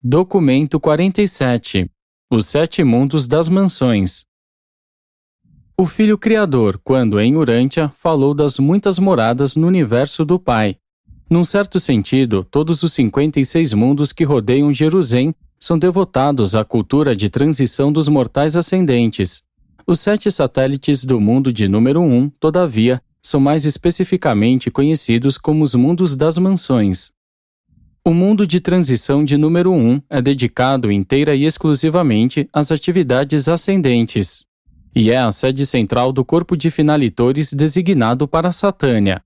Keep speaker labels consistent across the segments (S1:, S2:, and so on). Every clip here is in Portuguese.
S1: Documento 47. Os 7 mundos das mansões. O Filho Criador, quando em Urântia, falou das muitas moradas no universo do Pai. Num certo sentido, todos os 56 mundos que rodeiam Jerusalém são devotados à cultura de transição dos mortais ascendentes. Os 7 satélites do mundo de número 1, todavia, são mais especificamente conhecidos como os mundos das mansões. O mundo de transição de número 1 é dedicado inteira e exclusivamente às atividades ascendentes, e é a sede central do corpo de finalitores designado para Satânia.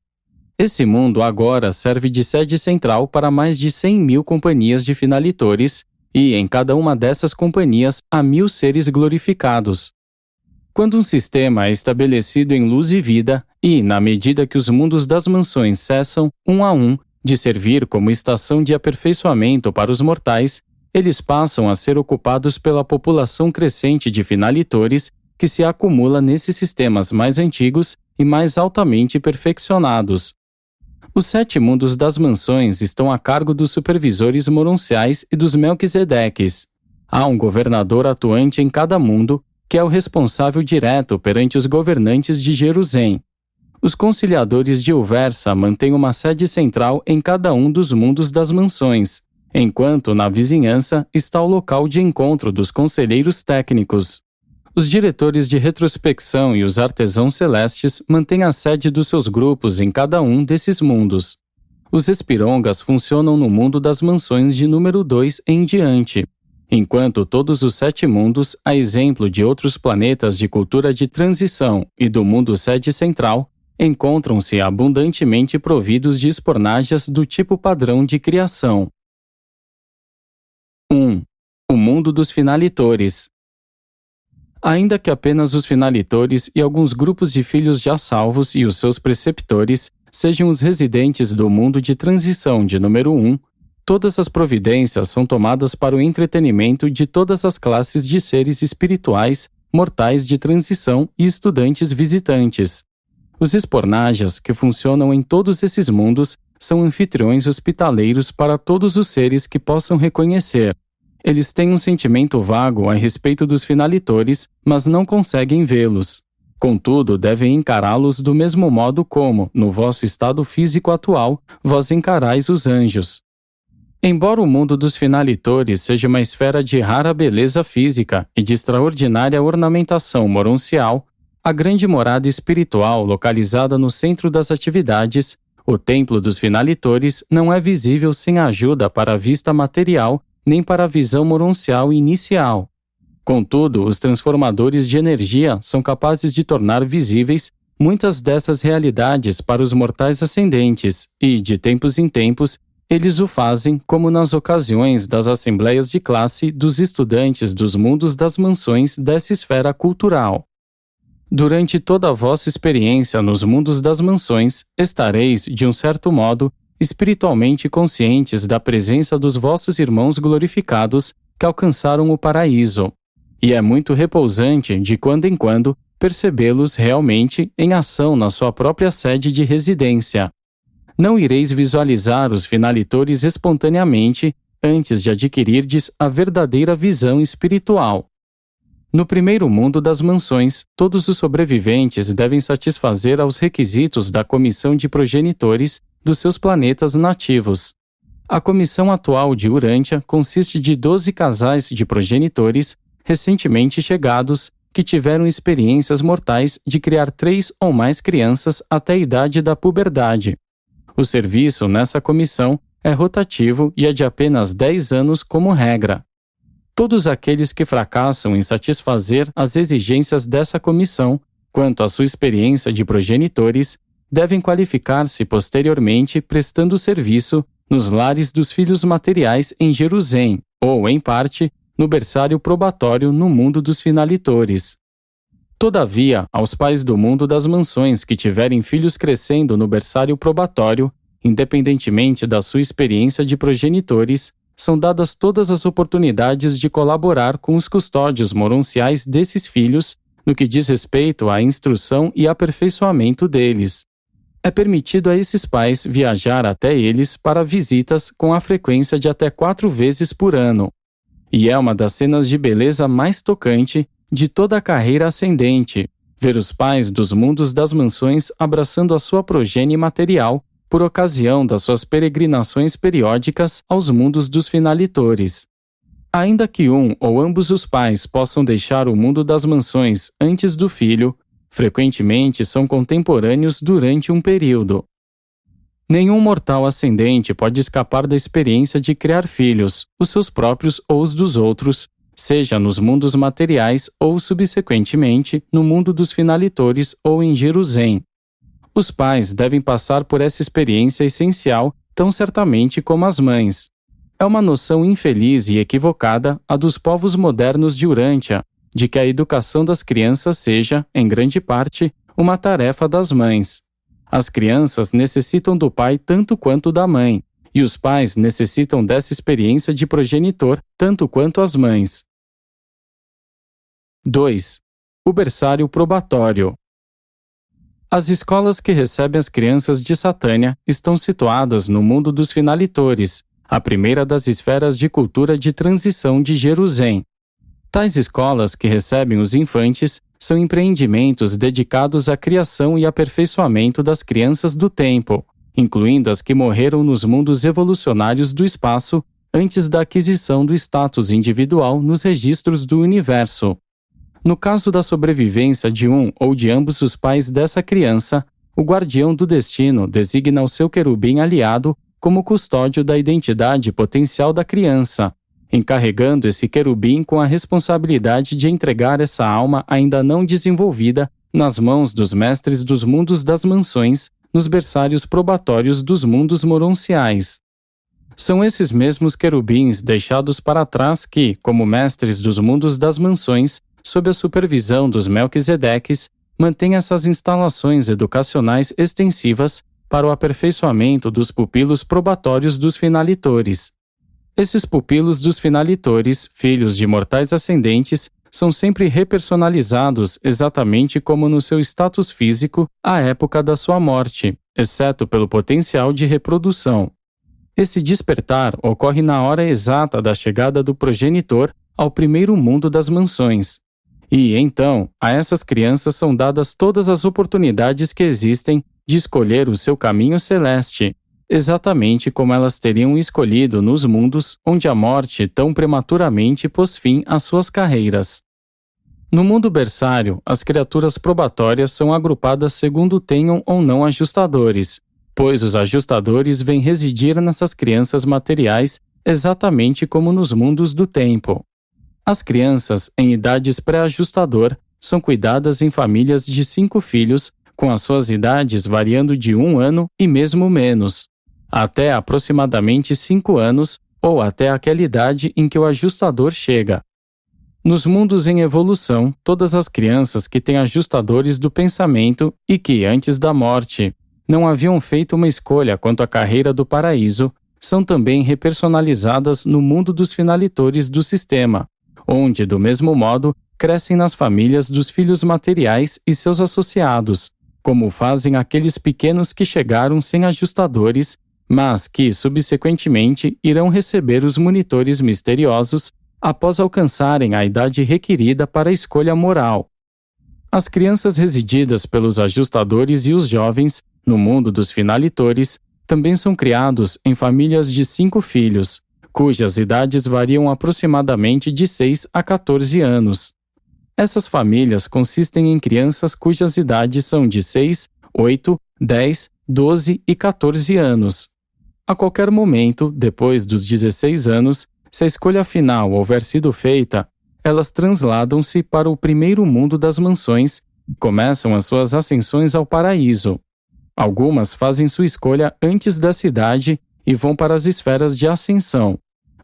S1: Esse mundo agora serve de sede central para mais de 100.000 companhias de finalitores, e em cada uma dessas companhias há 1.000 seres glorificados. Quando um sistema é estabelecido em luz e vida, e, na medida que os mundos das mansões cessam, um a um, de servir como estação de aperfeiçoamento para os mortais, eles passam a ser ocupados pela população crescente de finalitores que se acumula nesses sistemas mais antigos e mais altamente perfeccionados. Os 7 mundos das mansões estão a cargo dos supervisores moronciais e dos Melquisedeques. Há um governador atuante em cada mundo, que é o responsável direto perante os governantes de Jerusalém. Os conciliadores de Uversa mantêm uma sede central em cada um dos mundos das mansões, enquanto na vizinhança está o local de encontro dos conselheiros técnicos. Os diretores de retrospecção e os artesãos celestes mantêm a sede dos seus grupos em cada um desses mundos. Os espirongas funcionam no mundo das mansões de número 2 em diante, enquanto todos os 7 mundos, a exemplo de outros planetas de cultura de transição e do mundo sede central, encontram-se abundantemente providos de espornágias do tipo padrão de criação. 1. O mundo dos finalitores. Ainda que apenas os finalitores e alguns grupos de filhos já salvos e os seus preceptores sejam os residentes do mundo de transição de número 1, todas as providências são tomadas para o entretenimento de todas as classes de seres espirituais, mortais de transição e estudantes visitantes. Os espornágias, que funcionam em todos esses mundos, são anfitriões hospitaleiros para todos os seres que possam reconhecer. Eles têm um sentimento vago a respeito dos finalitores, mas não conseguem vê-los. Contudo, devem encará-los do mesmo modo como, no vosso estado físico atual, vós encarais os anjos. Embora o mundo dos finalitores seja uma esfera de rara beleza física e de extraordinária ornamentação moroncial, a grande morada espiritual localizada no centro das atividades, o templo dos finalitores, não é visível sem a ajuda para a vista material nem para a visão moroncial inicial. Contudo, os transformadores de energia são capazes de tornar visíveis muitas dessas realidades para os mortais ascendentes e, de tempos em tempos, eles o fazem como nas ocasiões das assembleias de classe dos estudantes dos mundos das mansões dessa esfera cultural. Durante toda a vossa experiência nos mundos das mansões, estareis, de um certo modo, espiritualmente conscientes da presença dos vossos irmãos glorificados que alcançaram o paraíso. E é muito repousante, de quando em quando, percebê-los realmente em ação na sua própria sede de residência. Não ireis visualizar os finalitores espontaneamente antes de adquirirdes a verdadeira visão espiritual. No primeiro mundo das mansões, todos os sobreviventes devem satisfazer aos requisitos da comissão de progenitores dos seus planetas nativos. A comissão atual de Urântia consiste de 12 casais de progenitores recentemente chegados que tiveram experiências mortais de criar 3 ou mais crianças até a idade da puberdade. O serviço nessa comissão é rotativo e é de apenas 10 anos como regra. Todos aqueles que fracassam em satisfazer as exigências dessa comissão, quanto à sua experiência de progenitores, devem qualificar-se posteriormente prestando serviço nos lares dos filhos materiais em Jerusalém, ou, em parte, no berçário probatório no mundo dos finalitores. Todavia, aos pais do mundo das mansões que tiverem filhos crescendo no berçário probatório, independentemente da sua experiência de progenitores, são dadas todas as oportunidades de colaborar com os custódios moronciais desses filhos no que diz respeito à instrução e aperfeiçoamento deles. É permitido a esses pais viajar até eles para visitas com a frequência de até 4 vezes por ano. E é uma das cenas de beleza mais tocante de toda a carreira ascendente, ver os pais dos mundos das mansões abraçando a sua progenie material por ocasião das suas peregrinações periódicas aos mundos dos finalitores. Ainda que um ou ambos os pais possam deixar o mundo das mansões antes do filho, frequentemente são contemporâneos durante um período. Nenhum mortal ascendente pode escapar da experiência de criar filhos, os seus próprios ou os dos outros, seja nos mundos materiais ou, subsequentemente, no mundo dos finalitores ou em Jerusalém. Os pais devem passar por essa experiência essencial tão certamente como as mães. É uma noção infeliz e equivocada a dos povos modernos de Urântia, de que a educação das crianças seja, em grande parte, uma tarefa das mães. As crianças necessitam do pai tanto quanto da mãe, e os pais necessitam dessa experiência de progenitor tanto quanto as mães. 2. O berçário probatório. As escolas que recebem as crianças de Satânia estão situadas no mundo dos finalitores, a primeira das esferas de cultura de transição de Jerusalém. Tais escolas que recebem os infantes são empreendimentos dedicados à criação e aperfeiçoamento das crianças do tempo, incluindo as que morreram nos mundos evolucionários do espaço antes da aquisição do status individual nos registros do universo. No caso da sobrevivência de um ou de ambos os pais dessa criança, o guardião do destino designa o seu querubim aliado como custódio da identidade potencial da criança, encarregando esse querubim com a responsabilidade de entregar essa alma ainda não desenvolvida nas mãos dos mestres dos mundos das mansões, nos berçários probatórios dos mundos moronciais. São esses mesmos querubins deixados para trás que, como mestres dos mundos das mansões, sob a supervisão dos Melquisedeques, mantêm essas instalações educacionais extensivas para o aperfeiçoamento dos pupilos probatórios dos finalitores. Esses pupilos dos finalitores, filhos de mortais ascendentes, são sempre repersonalizados exatamente como no seu status físico à época da sua morte, exceto pelo potencial de reprodução. Esse despertar ocorre na hora exata da chegada do progenitor ao primeiro mundo das mansões. E, então, a essas crianças são dadas todas as oportunidades que existem de escolher o seu caminho celeste, exatamente como elas teriam escolhido nos mundos onde a morte tão prematuramente pôs fim às suas carreiras. No mundo berçário, as criaturas probatórias são agrupadas segundo tenham ou não ajustadores, pois os ajustadores vêm residir nessas crianças materiais exatamente como nos mundos do tempo. As crianças, em idades pré-ajustador, são cuidadas em famílias de 5 filhos, com as suas idades variando de 1 ano e mesmo menos, até aproximadamente 5 anos ou até aquela idade em que o ajustador chega. Nos mundos em evolução, todas as crianças que têm ajustadores do pensamento e que, antes da morte, não haviam feito uma escolha quanto à carreira do paraíso, são também repersonalizadas no mundo dos finalitores do sistema, onde, do mesmo modo, crescem nas famílias dos filhos materiais e seus associados, como fazem aqueles pequenos que chegaram sem ajustadores, mas que, subsequentemente, irão receber os monitores misteriosos após alcançarem a idade requerida para a escolha moral. As crianças resididas pelos ajustadores e os jovens, no mundo dos finalitores, também são criados em famílias de 5 filhos, cujas idades variam aproximadamente de 6 a 14 anos. Essas famílias consistem em crianças cujas idades são de 6, 8, 10, 12 e 14 anos. A qualquer momento, depois dos 16 anos, se a escolha final houver sido feita, elas transladam-se para o primeiro mundo das mansões e começam as suas ascensões ao paraíso. Algumas fazem sua escolha antes dessa idade e vão para as esferas de ascensão.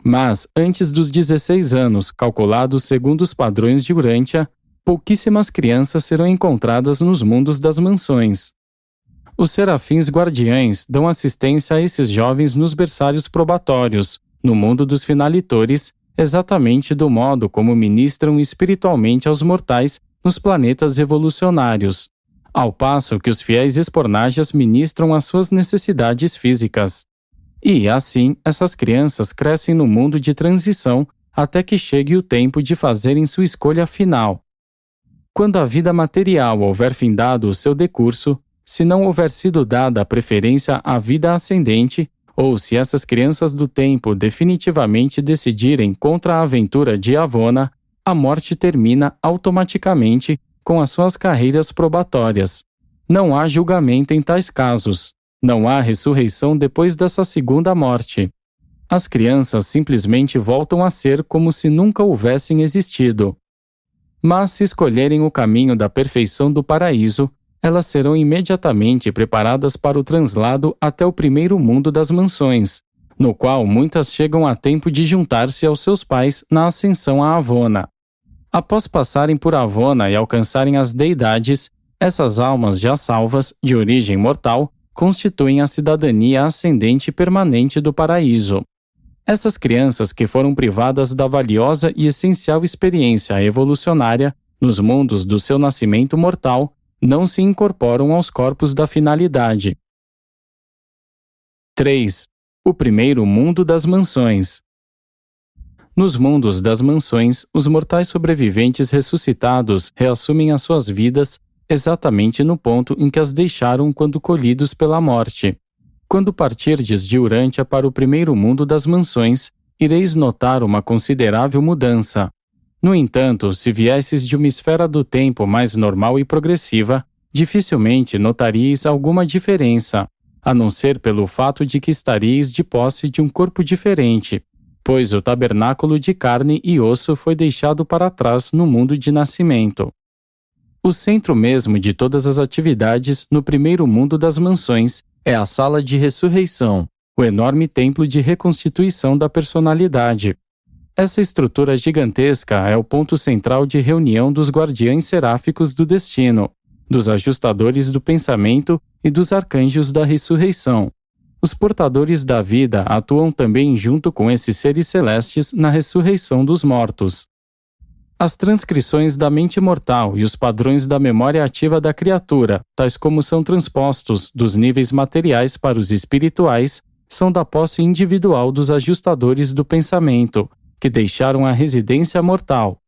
S1: Mas, antes dos 16 anos, calculados segundo os padrões de Urântia, pouquíssimas crianças serão encontradas nos mundos das mansões. Os serafins guardiães dão assistência a esses jovens nos berçários probatórios, no mundo dos finalitores, exatamente do modo como ministram espiritualmente aos mortais nos planetas evolucionários. ao passo que os fiéis espornajas ministram as suas necessidades físicas. E, assim, essas crianças crescem no mundo de transição até que chegue o tempo de fazerem sua escolha final. Quando a vida material houver findado o seu decurso, se não houver sido dada a preferência à vida ascendente, ou se essas crianças do tempo definitivamente decidirem contra a aventura de Avona, a morte termina automaticamente com as suas carreiras probatórias. Não há julgamento em tais casos. Não há ressurreição depois dessa segunda morte. As crianças simplesmente voltam a ser como se nunca houvessem existido. Mas se escolherem o caminho da perfeição do paraíso, elas serão imediatamente preparadas para o translado até o primeiro mundo das mansões, no qual muitas chegam a tempo de juntar-se aos seus pais na ascensão a Avona. Após passarem por Avona e alcançarem as deidades, essas almas já salvas, de origem mortal, constituem a cidadania ascendente permanente do paraíso. Essas crianças que foram privadas da valiosa e essencial experiência evolucionária nos mundos do seu nascimento mortal não se incorporam aos corpos da finalidade. 3. O primeiro mundo das mansões. Nos mundos das mansões, os mortais sobreviventes ressuscitados reassumem as suas vidas exatamente no ponto em que as deixaram quando colhidos pela morte. Quando partirdes de Urântia para o primeiro mundo das mansões, ireis notar uma considerável mudança. No entanto, se viesses de uma esfera do tempo mais normal e progressiva, dificilmente notaríeis alguma diferença, a não ser pelo fato de que estaríeis de posse de um corpo diferente, pois o tabernáculo de carne e osso foi deixado para trás no mundo de nascimento. O centro mesmo de todas as atividades no primeiro mundo das mansões é a sala de ressurreição, o enorme templo de reconstituição da personalidade. Essa estrutura gigantesca é o ponto central de reunião dos guardiães seráficos do destino, dos ajustadores do pensamento e dos arcanjos da ressurreição. Os portadores da vida atuam também junto com esses seres celestes na ressurreição dos mortos. As transcrições da mente mortal e os padrões da memória ativa da criatura, tais como são transpostos dos níveis materiais para os espirituais, são da posse individual dos ajustadores do pensamento, que deixaram a residência mortal.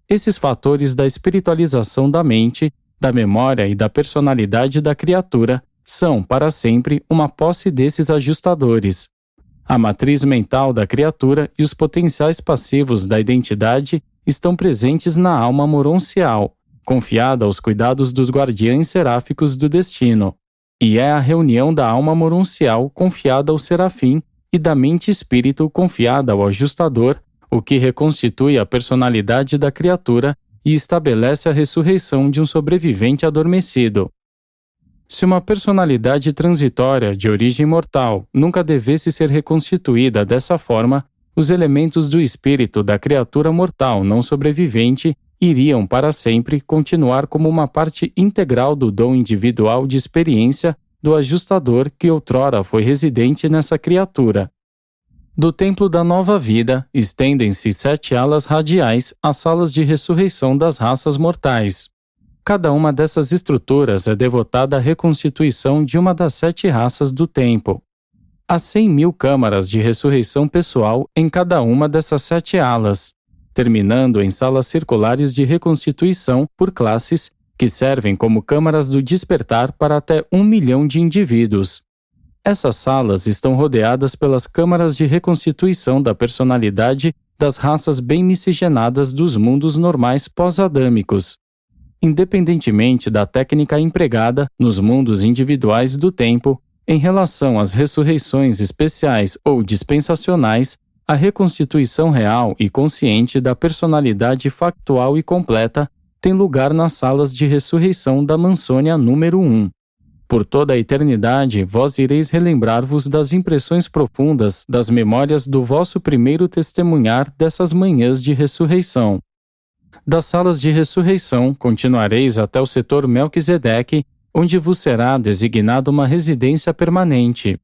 S1: Esses fatores da espiritualização da mente, da memória e da personalidade da criatura são, para sempre, uma posse desses ajustadores. A matriz mental da criatura e os potenciais passivos da identidade estão presentes na alma moroncial, confiada aos cuidados dos guardiães seráficos do destino, e é a reunião da alma moroncial confiada ao serafim e da mente-espírito confiada ao ajustador, o que reconstitui a personalidade da criatura e estabelece a ressurreição de um sobrevivente adormecido. Se uma personalidade transitória de origem mortal nunca devesse ser reconstituída dessa forma, os elementos do espírito da criatura mortal não sobrevivente iriam para sempre continuar como uma parte integral do dom individual de experiência do ajustador que outrora foi residente nessa criatura. Do templo da nova vida, estendem-se 7 alas radiais às salas de ressurreição das raças mortais. Cada uma dessas estruturas é devotada à reconstituição de uma das 7 raças do tempo. Há 100.000 câmaras de ressurreição pessoal em cada uma dessas 7 alas, terminando em salas circulares de reconstituição por classes que servem como câmaras do despertar para até 1 milhão de indivíduos. Essas salas estão rodeadas pelas câmaras de reconstituição da personalidade das raças bem miscigenadas dos mundos normais pós-adâmicos. Independentemente da técnica empregada nos mundos individuais do tempo, em relação às ressurreições especiais ou dispensacionais, a reconstituição real e consciente da personalidade factual e completa tem lugar nas salas de ressurreição da Mansônia número 1. Por toda a eternidade, vós ireis relembrar-vos das impressões profundas das memórias do vosso primeiro testemunhar dessas manhãs de ressurreição. Das salas de ressurreição, continuareis até o setor Melquisedeque, onde vos será designada uma residência permanente.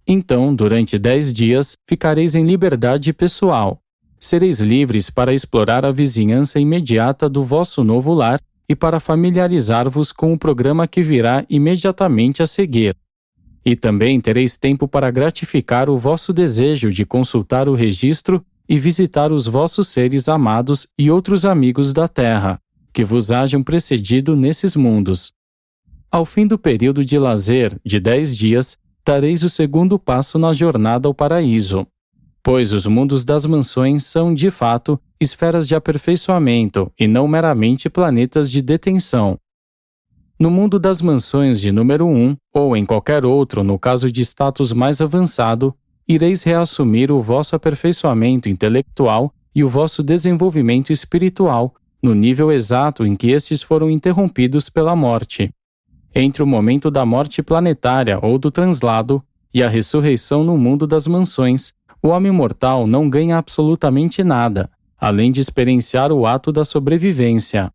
S1: Então, durante 10 dias, ficareis em liberdade pessoal. Sereis livres para explorar a vizinhança imediata do vosso novo lar e para familiarizar-vos com o programa que virá imediatamente a seguir. E também tereis tempo para gratificar o vosso desejo de consultar o registro e visitar os vossos seres amados e outros amigos da terra, que vos hajam precedido nesses mundos. Ao fim do período de lazer, de 10 dias, dareis o segundo passo na jornada ao paraíso. Pois os mundos das mansões são, de fato, esferas de aperfeiçoamento e não meramente planetas de detenção. No mundo das mansões de número 1, ou em qualquer outro no caso de status mais avançado, ireis reassumir o vosso aperfeiçoamento intelectual e o vosso desenvolvimento espiritual, no nível exato em que estes foram interrompidos pela morte. Entre o momento da morte planetária ou do translado e a ressurreição no mundo das mansões, o homem mortal não ganha absolutamente nada, além de experienciar o ato da sobrevivência.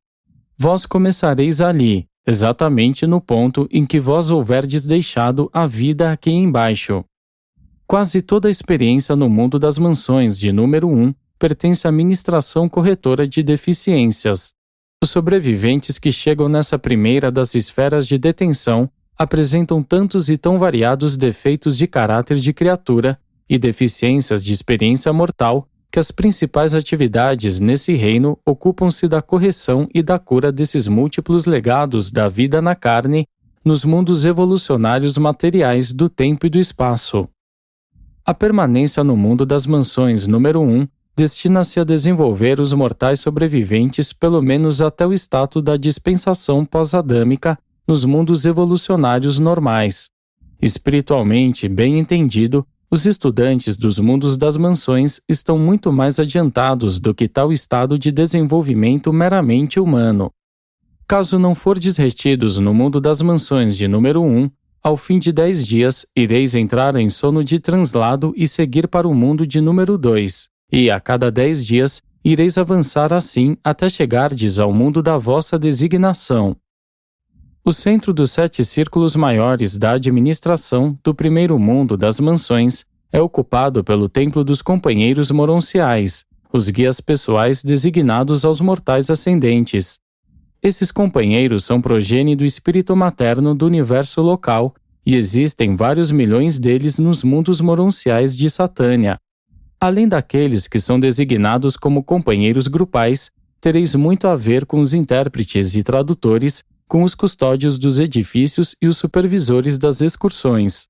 S1: Vós começareis ali, exatamente no ponto em que vós houverdes deixado a vida aqui embaixo. Quase toda a experiência no mundo das mansões de número 1 pertence à ministração corretora de deficiências. Os sobreviventes que chegam nessa primeira das esferas de detenção apresentam tantos e tão variados defeitos de caráter de criatura e deficiências de experiência mortal que as principais atividades nesse reino ocupam-se da correção e da cura desses múltiplos legados da vida na carne nos mundos evolucionários materiais do tempo e do espaço. A permanência no mundo das mansões número 1 destina-se a desenvolver os mortais sobreviventes pelo menos até o status da dispensação pós-adâmica nos mundos evolucionários normais. Espiritualmente bem entendido, os estudantes dos mundos das mansões estão muito mais adiantados do que tal estado de desenvolvimento meramente humano. Caso não fordes retidos no mundo das mansões de número 1, ao fim de 10 dias ireis entrar em sono de translado e seguir para o mundo de número 2, e a cada 10 dias ireis avançar assim até chegardes ao mundo da vossa designação. O centro dos 7 círculos maiores da administração do primeiro mundo das mansões é ocupado pelo Templo dos Companheiros Moronciais, os guias pessoais designados aos mortais ascendentes. Esses companheiros são progenie do espírito materno do universo local e existem vários milhões deles nos mundos moronciais de Satânia. Além daqueles que são designados como companheiros grupais, tereis muito a ver com os intérpretes e tradutores, com os custódios dos edifícios e os supervisores das excursões.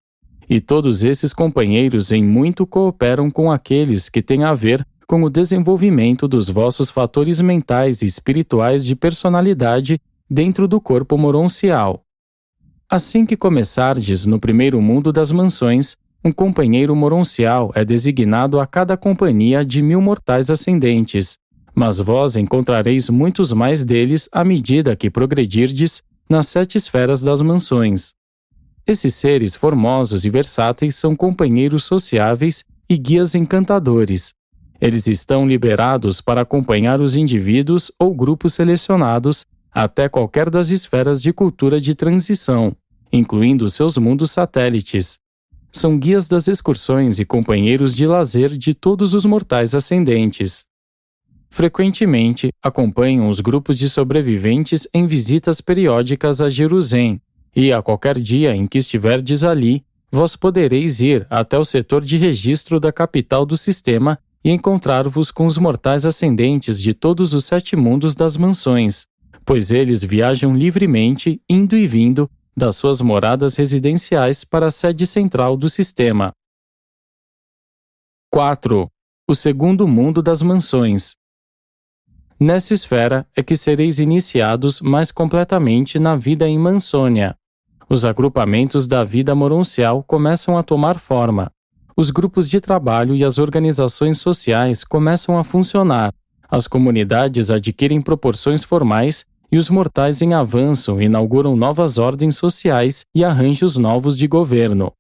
S1: E todos esses companheiros em muito cooperam com aqueles que têm a ver com o desenvolvimento dos vossos fatores mentais e espirituais de personalidade dentro do corpo moroncial. Assim que começardes no primeiro mundo das mansões, um companheiro moroncial é designado a cada companhia de 1000 mortais ascendentes, mas vós encontrareis muitos mais deles à medida que progredirdes nas 7 esferas das mansões. Esses seres formosos e versáteis são companheiros sociáveis e guias encantadores. Eles estão liberados para acompanhar os indivíduos ou grupos selecionados até qualquer das esferas de cultura de transição, incluindo seus mundos satélites. São guias das excursões e companheiros de lazer de todos os mortais ascendentes. Frequentemente, acompanham os grupos de sobreviventes em visitas periódicas a Jerusalém, e a qualquer dia em que estiverdes ali, vós podereis ir até o setor de registro da capital do sistema e encontrar-vos com os mortais ascendentes de todos os 7 mundos das mansões, pois eles viajam livremente, indo e vindo, das suas moradas residenciais para a sede central do sistema. 4. O segundo mundo das mansões. Nessa esfera é que sereis iniciados mais completamente na vida em Mansônia. Os agrupamentos da vida moroncial começam a tomar forma. Os grupos de trabalho e as organizações sociais começam a funcionar. As comunidades adquirem proporções formais e os mortais em avanço inauguram novas ordens sociais e arranjos novos de governo.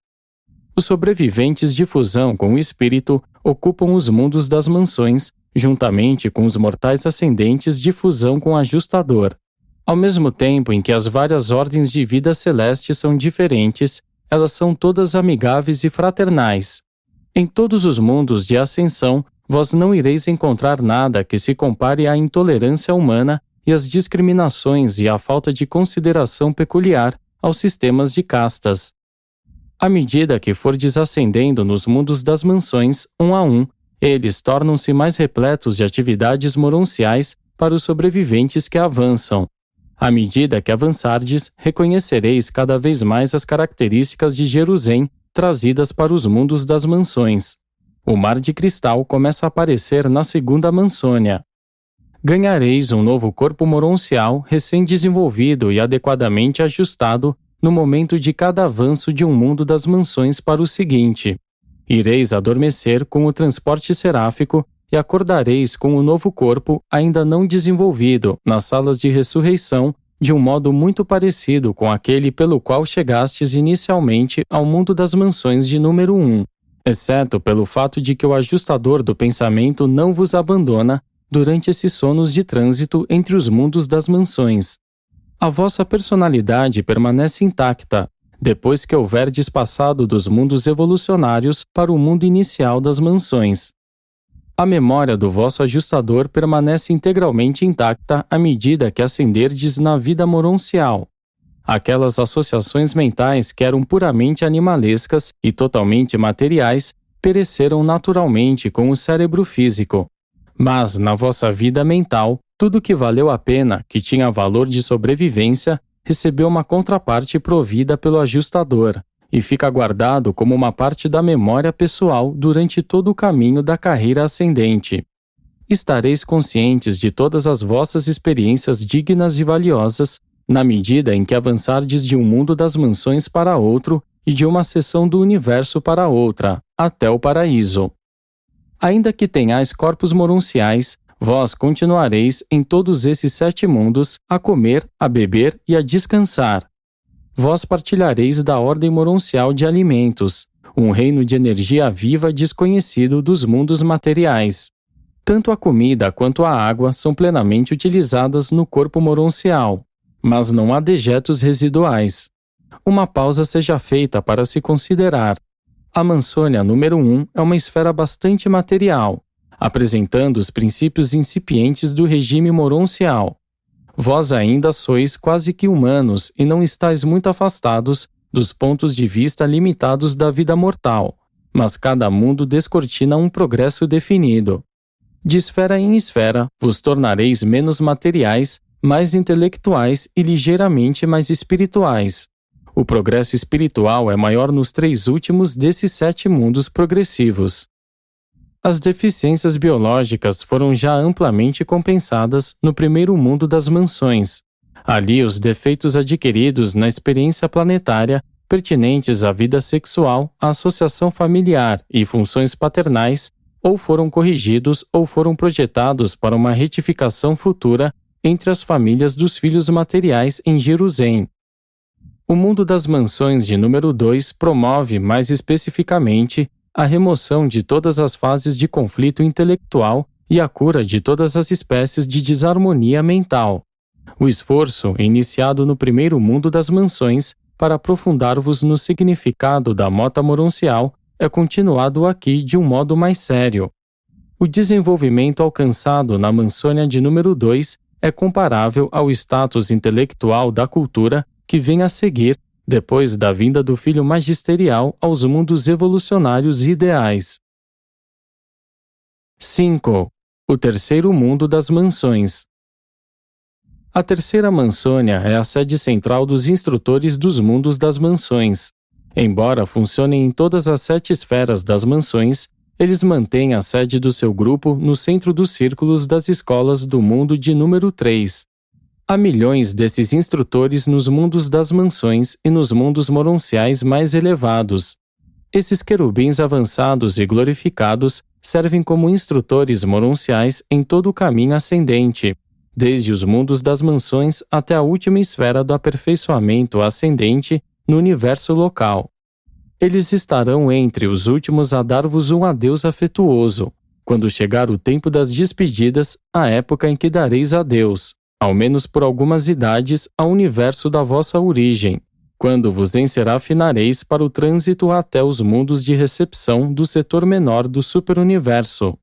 S1: Os sobreviventes de fusão com o espírito ocupam os mundos das mansões, juntamente com os mortais ascendentes de fusão com o ajustador. Ao mesmo tempo em que as várias ordens de vida celeste são diferentes, elas são todas amigáveis e fraternais. Em todos os mundos de ascensão, vós não ireis encontrar nada que se compare à intolerância humana e as discriminações e a falta de consideração peculiar aos sistemas de castas. À medida que fordes ascendendo nos mundos das mansões, um a um, eles tornam-se mais repletos de atividades moronciais para os sobreviventes que avançam. À medida que avançardes, reconhecereis cada vez mais as características de Jerusalém trazidas para os mundos das mansões. O mar de cristal começa a aparecer na segunda mansônia. Ganhareis um novo corpo moroncial recém-desenvolvido e adequadamente ajustado no momento de cada avanço de um mundo das mansões para o seguinte. Ireis adormecer com o transporte seráfico e acordareis com o novo corpo ainda não desenvolvido nas salas de ressurreição de um modo muito parecido com aquele pelo qual chegastes inicialmente ao mundo das mansões de número 1, exceto pelo fato de que o ajustador do pensamento não vos abandona durante esses sonos de trânsito entre os mundos das mansões. A vossa personalidade permanece intacta, depois que houverdes passado dos mundos evolucionários para o mundo inicial das mansões. A memória do vosso ajustador permanece integralmente intacta à medida que ascenderdes na vida moroncial. Aquelas associações mentais que eram puramente animalescas e totalmente materiais pereceram naturalmente com o cérebro físico. Mas, na vossa vida mental, tudo que valeu a pena, que tinha valor de sobrevivência, recebeu uma contraparte provida pelo ajustador e fica guardado como uma parte da memória pessoal durante todo o caminho da carreira ascendente. Estareis conscientes de todas as vossas experiências dignas e valiosas, na medida em que avançardes de um mundo das mansões para outro e de uma seção do universo para outra, até o paraíso. Ainda que tenhais corpos moronciais, vós continuareis em todos esses 7 mundos a comer, a beber e a descansar. Vós partilhareis da ordem moroncial de alimentos, um reino de energia viva desconhecido dos mundos materiais. Tanto a comida quanto a água são plenamente utilizadas no corpo moroncial, mas não há dejetos residuais. Uma pausa seja feita para se considerar. A mansônia número 1 é uma esfera bastante material, apresentando os princípios incipientes do regime moroncial. Vós ainda sois quase que humanos e não estáis muito afastados dos pontos de vista limitados da vida mortal, mas cada mundo descortina um progresso definido. De esfera em esfera, vos tornareis menos materiais, mais intelectuais e ligeiramente mais espirituais. O progresso espiritual é maior nos 3 últimos desses 7 mundos progressivos. As deficiências biológicas foram já amplamente compensadas no primeiro mundo das mansões. Ali, os defeitos adquiridos na experiência planetária, pertinentes à vida sexual, à associação familiar e funções paternais, ou foram corrigidos ou foram projetados para uma retificação futura entre as famílias dos filhos materiais em Jerusalém. O mundo das mansões de número 2 promove, mais especificamente, a remoção de todas as fases de conflito intelectual e a cura de todas as espécies de desarmonia mental. O esforço, iniciado no primeiro mundo das mansões, para aprofundar-vos no significado da mota moroncial, é continuado aqui de um modo mais sério. O desenvolvimento alcançado na mansônia de número 2 é comparável ao status intelectual da cultura que vem a seguir depois da vinda do filho magisterial aos mundos evolucionários ideais. 5. O terceiro mundo das mansões. A terceira mansônia é a sede central dos instrutores dos mundos das mansões. Embora funcionem em todas as 7 esferas das mansões, eles mantêm a sede do seu grupo no centro dos círculos das escolas do mundo de número 3. Há milhões desses instrutores nos mundos das mansões e nos mundos moronciais mais elevados. Esses querubins avançados e glorificados servem como instrutores moronciais em todo o caminho ascendente, desde os mundos das mansões até a última esfera do aperfeiçoamento ascendente no universo local. Eles estarão entre os últimos a dar-vos um adeus afetuoso, quando chegar o tempo das despedidas, a época em que dareis adeus, ao menos por algumas idades, ao universo da vossa origem, quando vos enserafinareis para o trânsito até os mundos de recepção do setor menor do superuniverso.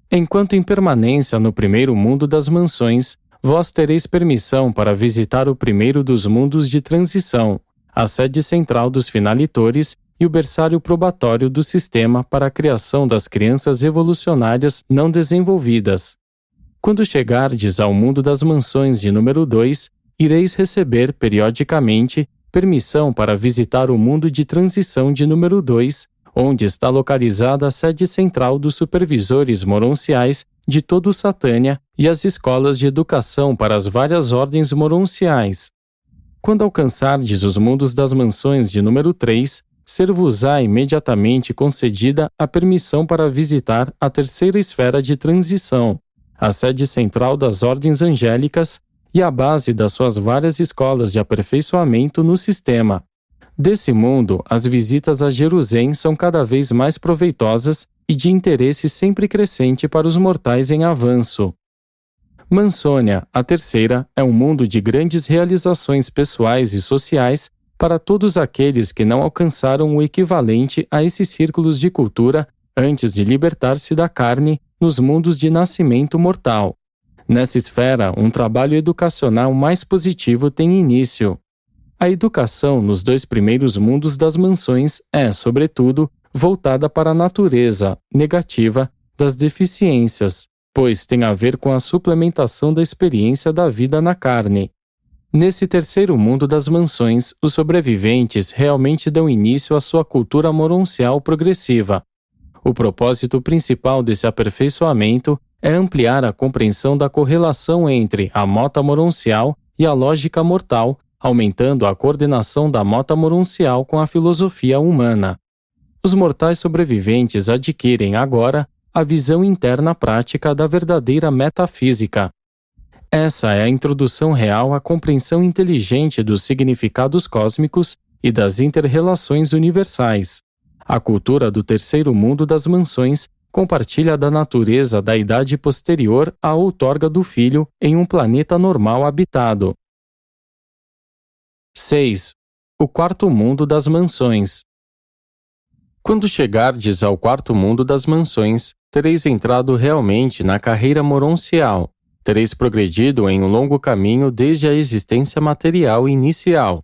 S1: Enquanto em permanência no primeiro mundo das mansões, vós tereis permissão para visitar o primeiro dos mundos de transição, a sede central dos finalitores e o berçário probatório do sistema para a criação das crianças evolucionárias não desenvolvidas. Quando chegardes ao mundo das mansões de número 2, ireis receber, periodicamente, permissão para visitar o mundo de transição de número 2, onde está localizada a sede central dos supervisores moronciais de todo o Satânia e as escolas de educação para as várias ordens moronciais. Quando alcançardes os mundos das mansões de número 3, ser-vos-á imediatamente concedida a permissão para visitar a terceira esfera de transição, a sede central das ordens angélicas e a base das suas várias escolas de aperfeiçoamento no sistema. Desse mundo, as visitas a Jerusalém são cada vez mais proveitosas e de interesse sempre crescente para os mortais em avanço. Mansônia, a terceira, é um mundo de grandes realizações pessoais e sociais para todos aqueles que não alcançaram o equivalente a esses círculos de cultura antes de libertar-se da carne nos mundos de nascimento mortal. Nessa esfera, um trabalho educacional mais positivo tem início. A educação nos 2 primeiros mundos das mansões é, sobretudo, voltada para a natureza negativa das deficiências, pois tem a ver com a suplementação da experiência da vida na carne. Nesse terceiro mundo das mansões, os sobreviventes realmente dão início à sua cultura moroncial progressiva. O propósito principal desse aperfeiçoamento é ampliar a compreensão da correlação entre a mota moroncial e a lógica mortal, aumentando a coordenação da mota moroncial com a filosofia humana. Os mortais sobreviventes adquirem agora a visão interna prática da verdadeira metafísica. Essa é a introdução real à compreensão inteligente dos significados cósmicos e das inter-relações universais. A cultura do terceiro mundo das mansões compartilha da natureza da idade posterior à outorga do filho em um planeta normal habitado. 6. O quarto mundo das mansões. Quando chegardes ao quarto mundo das mansões, tereis entrado realmente na carreira moroncial. Tereis progredido em um longo caminho desde a existência material inicial.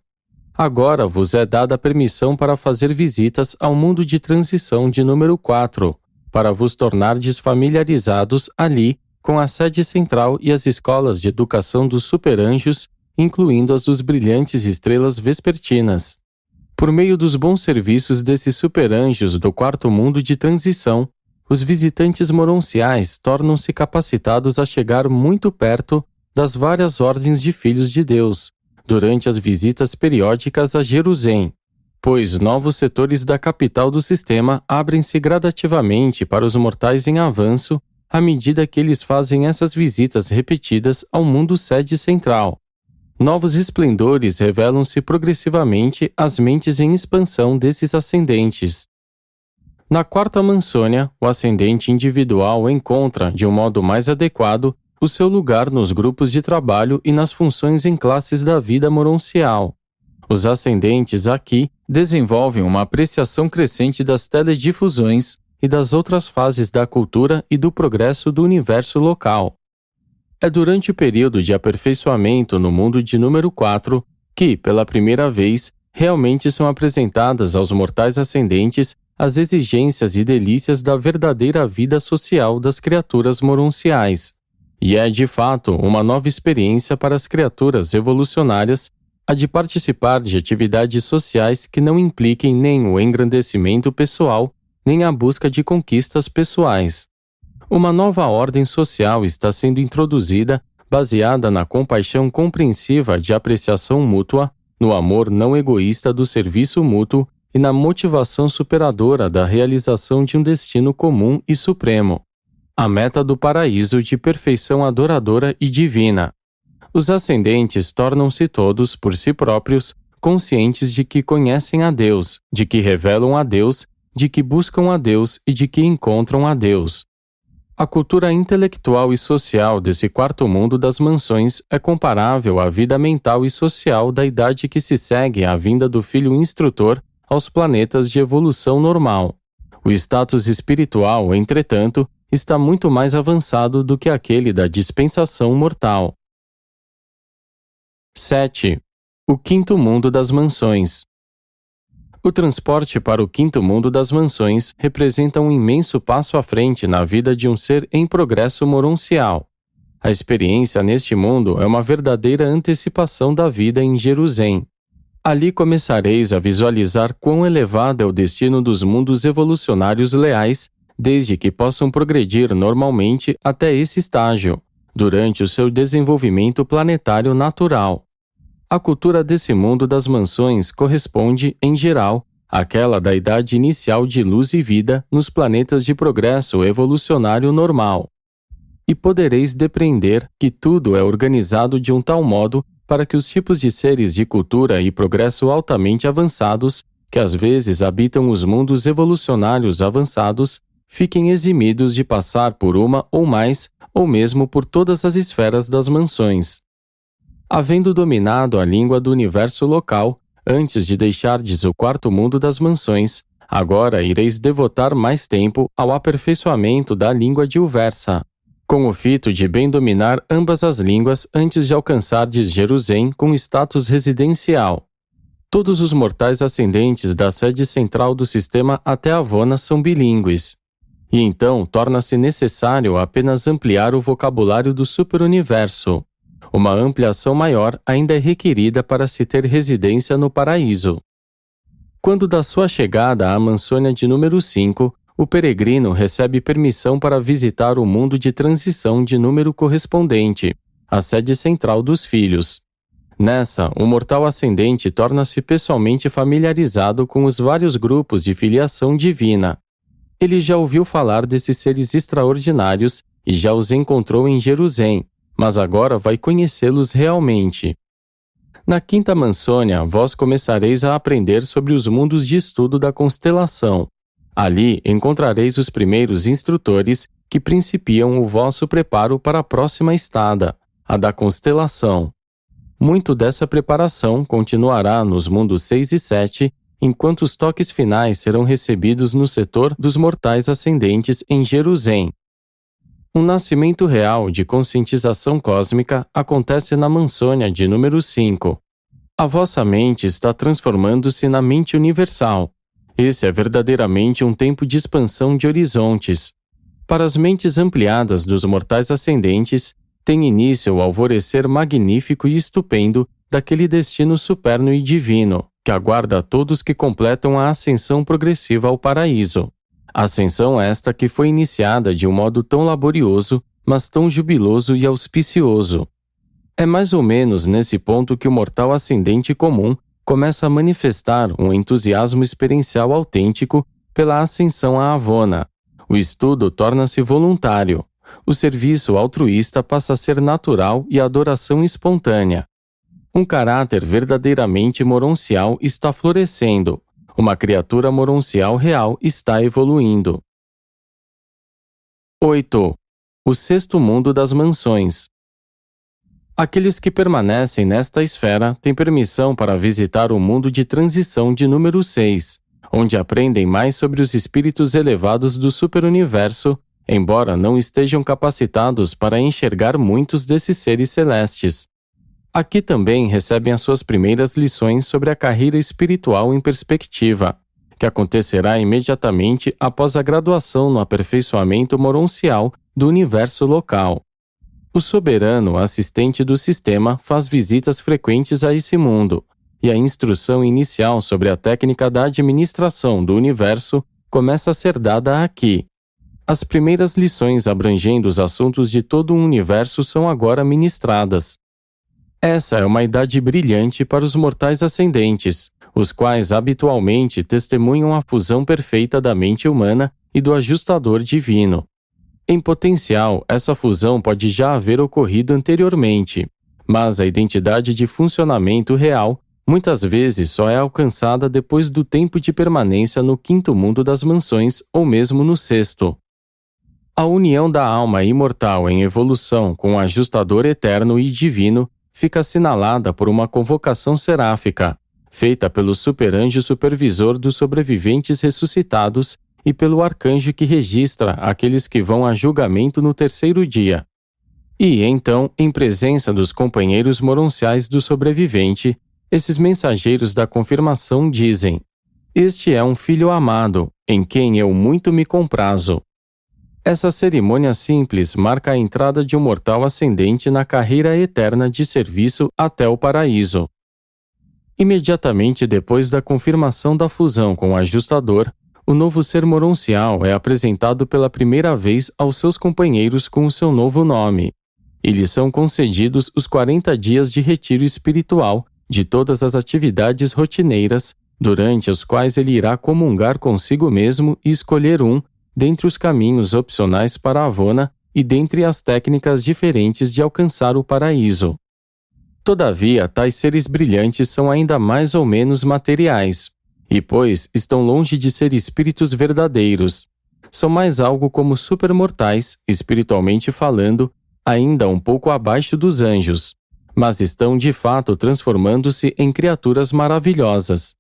S1: Agora vos é dada a permissão para fazer visitas ao mundo de transição de número 4, para vos tornardes familiarizados ali com a sede central e as escolas de educação dos superanjos, incluindo as dos brilhantes estrelas vespertinas. Por meio dos bons serviços desses superanjos do quarto mundo de transição, os visitantes moronciais tornam-se capacitados a chegar muito perto das várias ordens de filhos de Deus, durante as visitas periódicas a Jerusalém, pois novos setores da capital do sistema abrem-se gradativamente para os mortais em avanço à medida que eles fazem essas visitas repetidas ao mundo sede central. Novos esplendores revelam-se progressivamente às mentes em expansão desses ascendentes. Na quarta mansônia, o ascendente individual encontra, de um modo mais adequado, o seu lugar nos grupos de trabalho e nas funções em classes da vida moroncial. Os ascendentes aqui desenvolvem uma apreciação crescente das teledifusões e das outras fases da cultura e do progresso do universo local. É durante o período de aperfeiçoamento no mundo de número 4 que, pela primeira vez, realmente são apresentadas aos mortais ascendentes as exigências e delícias da verdadeira vida social das criaturas moronciais. E é, de fato, uma nova experiência para as criaturas evolucionárias a de participar de atividades sociais que não impliquem nem o engrandecimento pessoal, nem a busca de conquistas pessoais. Uma nova ordem social está sendo introduzida, baseada na compaixão compreensiva de apreciação mútua, no amor não egoísta do serviço mútuo e na motivação superadora da realização de um destino comum e supremo. A meta do paraíso de perfeição adoradora e divina. Os ascendentes tornam-se todos, por si próprios, conscientes de que conhecem a Deus, de que revelam a Deus, de que buscam a Deus e de que encontram a Deus. A cultura intelectual e social desse quarto mundo das mansões é comparável à vida mental e social da idade que se segue à vinda do filho instrutor aos planetas de evolução normal. O status espiritual, entretanto, está muito mais avançado do que aquele da dispensação mortal. 7. O quinto mundo das mansões. O transporte para o quinto mundo das mansões representa um imenso passo à frente na vida de um ser em progresso moroncial. A experiência neste mundo é uma verdadeira antecipação da vida em Jerusalém. Ali começareis a visualizar quão elevado é o destino dos mundos evolucionários leais, desde que possam progredir normalmente até esse estágio, durante o seu desenvolvimento planetário natural. A cultura desse mundo das mansões corresponde, em geral, àquela da idade inicial de luz e vida nos planetas de progresso evolucionário normal. E podereis depreender que tudo é organizado de um tal modo para que os tipos de seres de cultura e progresso altamente avançados, que às vezes habitam os mundos evolucionários avançados, fiquem eximidos de passar por uma ou mais, ou mesmo por todas as esferas das mansões. Havendo dominado a língua do universo local, antes de deixardes o quarto mundo das mansões, agora ireis devotar mais tempo ao aperfeiçoamento da língua de Uversa, com o fito de bem dominar ambas as línguas antes de alcançardes Jerusalém com status residencial. Todos os mortais ascendentes da sede central do sistema até Avona são bilíngues. E então torna-se necessário apenas ampliar o vocabulário do superuniverso. Uma ampliação maior ainda é requerida para se ter residência no paraíso. Quando da sua chegada à mansônia de número 5, o peregrino recebe permissão para visitar o mundo de transição de número correspondente, a sede central dos filhos. Nessa, o mortal ascendente torna-se pessoalmente familiarizado com os vários grupos de filiação divina. Ele já ouviu falar desses seres extraordinários e já os encontrou em Jerusalém, mas agora vai conhecê-los realmente. Na quinta mansônia, vós começareis a aprender sobre os mundos de estudo da constelação. Ali encontrareis os primeiros instrutores que principiam o vosso preparo para a próxima estada, a da constelação. Muito dessa preparação continuará nos mundos 6 e 7, enquanto os toques finais serão recebidos no setor dos mortais ascendentes em Jerusalém. Um nascimento real de conscientização cósmica acontece na mansônia de número 5. A vossa mente está transformando-se na mente universal. Esse é verdadeiramente um tempo de expansão de horizontes. Para as mentes ampliadas dos mortais ascendentes, tem início o alvorecer magnífico e estupendo daquele destino superno e divino, que aguarda a todos que completam a ascensão progressiva ao paraíso. Ascensão esta que foi iniciada de um modo tão laborioso, mas tão jubiloso e auspicioso. É mais ou menos nesse ponto que o mortal ascendente comum começa a manifestar um entusiasmo experiencial autêntico pela ascensão a Avona. O estudo torna-se voluntário. O serviço altruísta passa a ser natural e a adoração espontânea. Um caráter verdadeiramente moroncial está florescendo. Uma criatura moroncial real está evoluindo. 8. O sexto mundo das mansões. Aqueles que permanecem nesta esfera têm permissão para visitar o mundo de transição de número 6, onde aprendem mais sobre os espíritos elevados do superuniverso, embora não estejam capacitados para enxergar muitos desses seres celestes. Aqui também recebem as suas primeiras lições sobre a carreira espiritual em perspectiva, que acontecerá imediatamente após a graduação no aperfeiçoamento moroncial do universo local. O soberano assistente do sistema faz visitas frequentes a esse mundo, e a instrução inicial sobre a técnica da administração do universo começa a ser dada aqui. As primeiras lições abrangendo os assuntos de todo o universo são agora ministradas. Essa é uma idade brilhante para os mortais ascendentes, os quais habitualmente testemunham a fusão perfeita da mente humana e do ajustador divino. Em potencial, essa fusão pode já haver ocorrido anteriormente, mas a identidade de funcionamento real muitas vezes só é alcançada depois do tempo de permanência no quinto mundo das mansões ou mesmo no sexto. A união da alma imortal em evolução com o ajustador eterno e divino fica assinalada por uma convocação seráfica, feita pelo superanjo supervisor dos sobreviventes ressuscitados e pelo arcanjo que registra aqueles que vão a julgamento no terceiro dia. E então, em presença dos companheiros moronciais do sobrevivente, esses mensageiros da confirmação dizem: Este é um filho amado, em quem eu muito me comprazo. Essa cerimônia simples marca a entrada de um mortal ascendente na carreira eterna de serviço até o paraíso. Imediatamente depois da confirmação da fusão com o ajustador, o novo ser moroncial é apresentado pela primeira vez aos seus companheiros com o seu novo nome. E lhes são concedidos os 40 dias de retiro espiritual de todas as atividades rotineiras, durante os quais ele irá comungar consigo mesmo e escolher um, dentre os caminhos opcionais para a Avona e dentre as técnicas diferentes de alcançar o paraíso. Todavia, tais seres brilhantes são ainda mais ou menos materiais, e pois estão longe de ser espíritos verdadeiros. São mais algo como supermortais, espiritualmente falando, ainda um pouco abaixo dos anjos, mas estão de fato transformando-se em criaturas maravilhosas.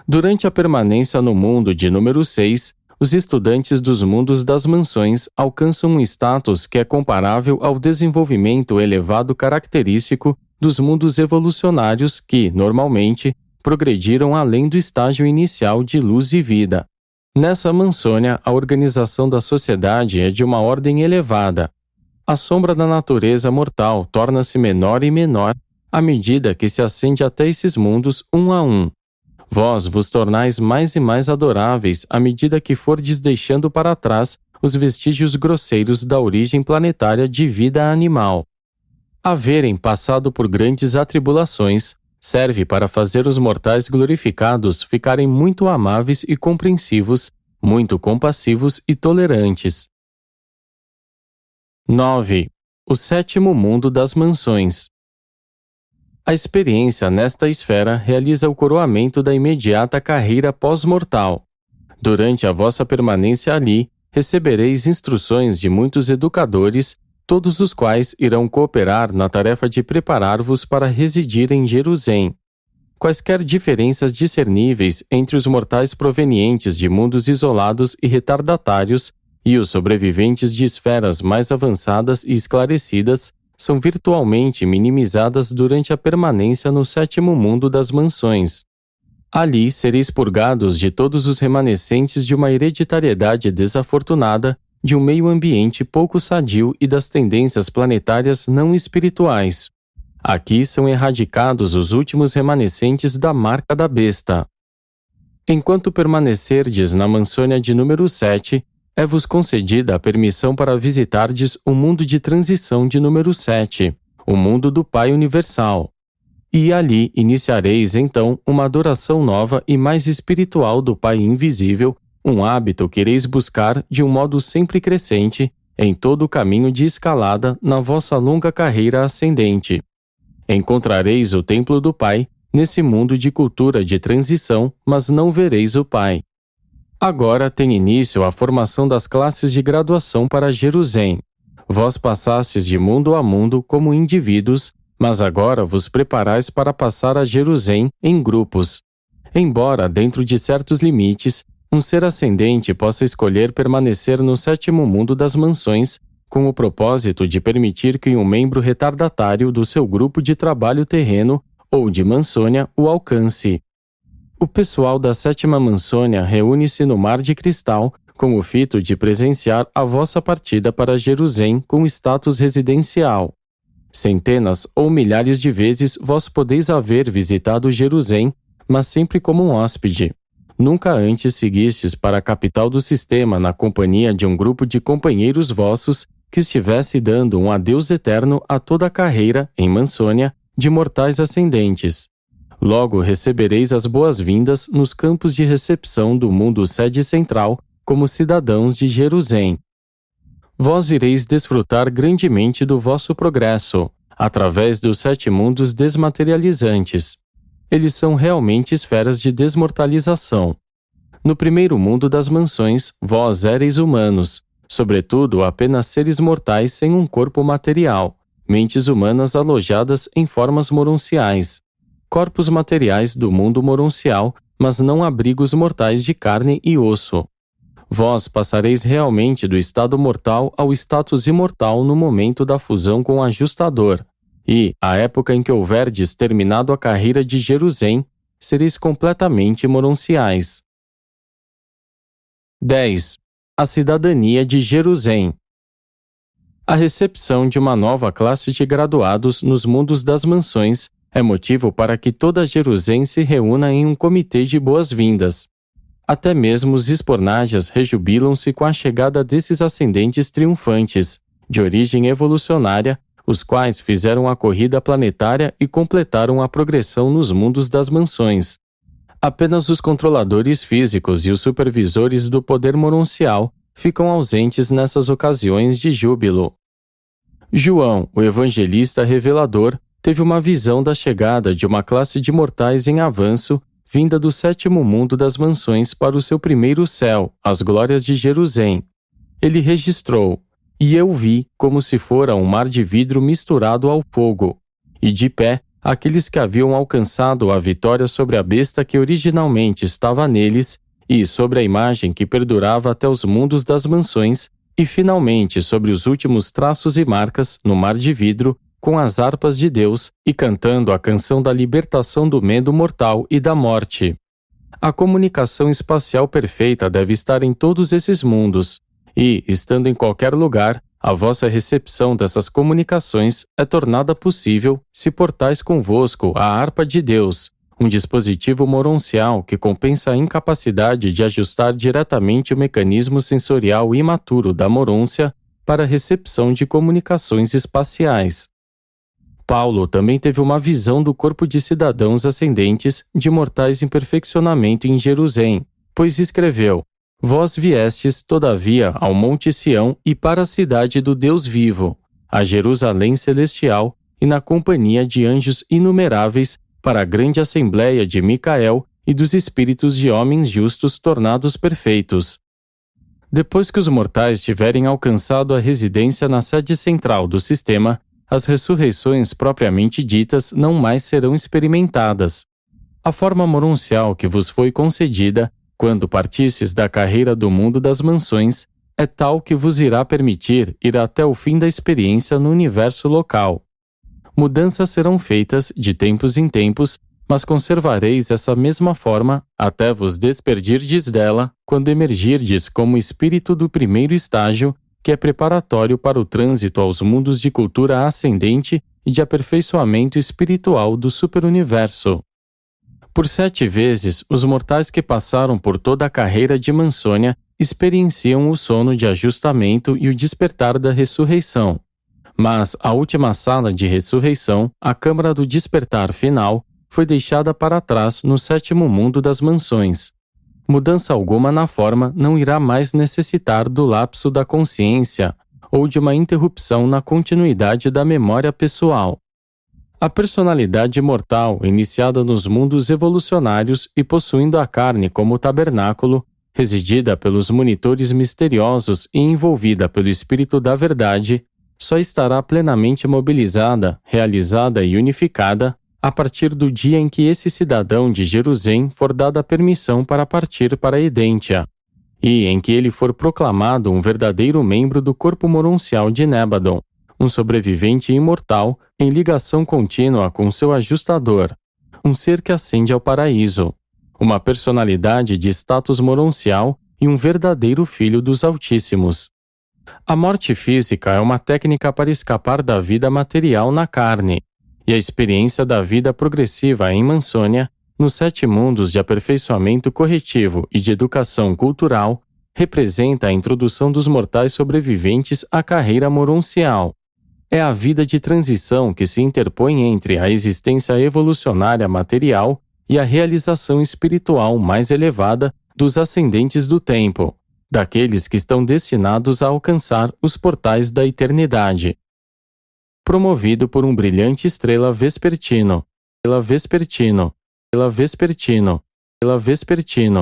S1: Durante a permanência no mundo de número 6, os estudantes dos mundos das mansões alcançam um status que é comparável ao desenvolvimento elevado característico dos mundos evolucionários que, normalmente, progrediram além do estágio inicial de luz e vida. Nessa mansônia, a organização da sociedade é de uma ordem elevada. A sombra da natureza mortal torna-se menor e menor à medida que se ascende até esses mundos um a um. Vós vos tornais mais e mais adoráveis à medida que fordes deixando para trás os vestígios grosseiros da origem planetária de vida animal. Haverem passado por grandes atribulações serve para fazer os mortais glorificados ficarem muito amáveis e compreensivos, muito compassivos e tolerantes. 9. O sétimo mundo das mansões. A experiência nesta esfera realiza o coroamento da imediata carreira pós-mortal. Durante a vossa permanência ali, recebereis instruções de muitos educadores, todos os quais irão cooperar na tarefa de preparar-vos para residir em Jerusalém. Quaisquer diferenças discerníveis entre os mortais provenientes de mundos isolados e retardatários e os sobreviventes de esferas mais avançadas e esclarecidas são virtualmente minimizadas durante a permanência no sétimo mundo das mansões. Ali sereis purgados de todos os remanescentes de uma hereditariedade desafortunada, de um meio ambiente pouco sadio e das tendências planetárias não espirituais. Aqui são erradicados os últimos remanescentes da marca da besta. Enquanto permanecerdes na mansônia de número 7, é-vos concedida a permissão para visitardes o mundo de transição de número 7, o mundo do Pai Universal. E ali iniciareis então uma adoração nova e mais espiritual do Pai Invisível, um hábito que ireis buscar de um modo sempre crescente em todo o caminho de escalada na vossa longa carreira ascendente. Encontrareis o templo do Pai nesse mundo de cultura de transição, mas não vereis o Pai. Agora tem início a formação das classes de graduação para Jerusalém. Vós passastes de mundo a mundo como indivíduos, mas agora vos preparais para passar a Jerusalém em grupos. Embora, dentro de certos limites, um ser ascendente possa escolher permanecer no sétimo mundo das mansões, com o propósito de permitir que um membro retardatário do seu grupo de trabalho terreno ou de mansônia o alcance. O pessoal da sétima mansônia reúne-se no Mar de Cristal com o fito de presenciar a vossa partida para Jerusalém com status residencial. Centenas ou milhares de vezes vós podeis haver visitado Jerusalém, mas sempre como um hóspede. Nunca antes seguistes para a capital do sistema na companhia de um grupo de companheiros vossos que estivesse dando um adeus eterno a toda a carreira, em mansônia, de mortais ascendentes. Logo recebereis as boas-vindas nos campos de recepção do mundo sede central como cidadãos de Jerusalém. Vós ireis desfrutar grandemente do vosso progresso, através dos 7 mundos desmaterializantes. Eles são realmente esferas de desmortalização. No primeiro mundo das mansões, vós éreis humanos, sobretudo apenas seres mortais sem um corpo material, mentes humanas alojadas em formas moronciais. Corpos materiais do mundo moroncial, mas não abrigos mortais de carne e osso. vós passareis realmente do estado mortal ao status imortal no momento da fusão com o ajustador, e, à época em que houverdes terminado a carreira de Jerusalém, sereis completamente moronciais. 10. A cidadania de Jerusalém. A recepção de uma nova classe de graduados nos mundos das mansões é motivo para que toda Jerusalém se reúna em um comitê de boas-vindas. Até mesmo os espornajas rejubilam-se com a chegada desses ascendentes triunfantes, de origem evolucionária, os quais fizeram a corrida planetária e completaram a progressão nos mundos das mansões. Apenas os controladores físicos e os supervisores do poder moroncial ficam ausentes nessas ocasiões de júbilo. João, o evangelista revelador, teve uma visão da chegada de uma classe de mortais em avanço, vinda do sétimo mundo das mansões para o seu primeiro céu, as glórias de Jerusalém. Ele registrou: "E eu vi, como se fora um mar de vidro misturado ao fogo, e de pé, aqueles que haviam alcançado a vitória sobre a besta que originalmente estava neles, e sobre a imagem que perdurava até os mundos das mansões, e finalmente sobre os últimos traços e marcas, no mar de vidro, com as harpas de Deus, e cantando a canção da libertação do medo mortal e da morte. A comunicação espacial perfeita deve estar em todos esses mundos, e, estando em qualquer lugar, a vossa recepção dessas comunicações é tornada possível se portais convosco a harpa de Deus, um dispositivo moroncial que compensa a incapacidade de ajustar diretamente o mecanismo sensorial imaturo da morôncia para a recepção de comunicações espaciais. Paulo também teve uma visão do corpo de cidadãos ascendentes de mortais em perfeccionamento em Jerusalém, pois escreveu: "Vós viestes, todavia, ao Monte Sião e para a cidade do Deus vivo, a Jerusalém celestial, e na companhia de anjos inumeráveis, para a grande assembleia de Micael e dos espíritos de homens justos tornados perfeitos." Depois que os mortais tiverem alcançado a residência na sede central do sistema, as ressurreições propriamente ditas não mais serão experimentadas. A forma moroncial que vos foi concedida, quando partistes da carreira do mundo das mansões, é tal que vos irá permitir ir até o fim da experiência no universo local. Mudanças serão feitas de tempos em tempos, mas conservareis essa mesma forma até vos desperdirdes dela quando emergirdes como espírito do primeiro estágio, que é preparatório para o trânsito aos mundos de cultura ascendente e de aperfeiçoamento espiritual do superuniverso. Por 7 vezes, os mortais que passaram por toda a carreira de Mansônia experienciam o sono de ajustamento e o despertar da ressurreição. Mas a última sala de ressurreição, a câmara do despertar final, foi deixada para trás no sétimo mundo das mansões. Mudança alguma na forma não irá mais necessitar do lapso da consciência ou de uma interrupção na continuidade da memória pessoal. A personalidade mortal, iniciada nos mundos evolucionários e possuindo a carne como tabernáculo, residida pelos monitores misteriosos e envolvida pelo Espírito da Verdade, só estará plenamente mobilizada, realizada e unificada a partir do dia em que esse cidadão de Jerusalém for dada a permissão para partir para Edêntia, e em que ele for proclamado um verdadeiro membro do corpo moroncial de Nébadon, um sobrevivente imortal em ligação contínua com seu ajustador, um ser que ascende ao paraíso, uma personalidade de status moroncial e um verdadeiro filho dos Altíssimos. A morte física é uma técnica para escapar da vida material na carne, e a experiência da vida progressiva em Mansônia, nos 7 mundos de aperfeiçoamento corretivo e de educação cultural, representa a introdução dos mortais sobreviventes à carreira moroncial. É a vida de transição que se interpõe entre a existência evolucionária material e a realização espiritual mais elevada dos ascendentes do tempo, daqueles que estão destinados a alcançar os portais da eternidade. Promovido por um brilhante estrela vespertino, pela vespertino, pela vespertino, pela vespertino.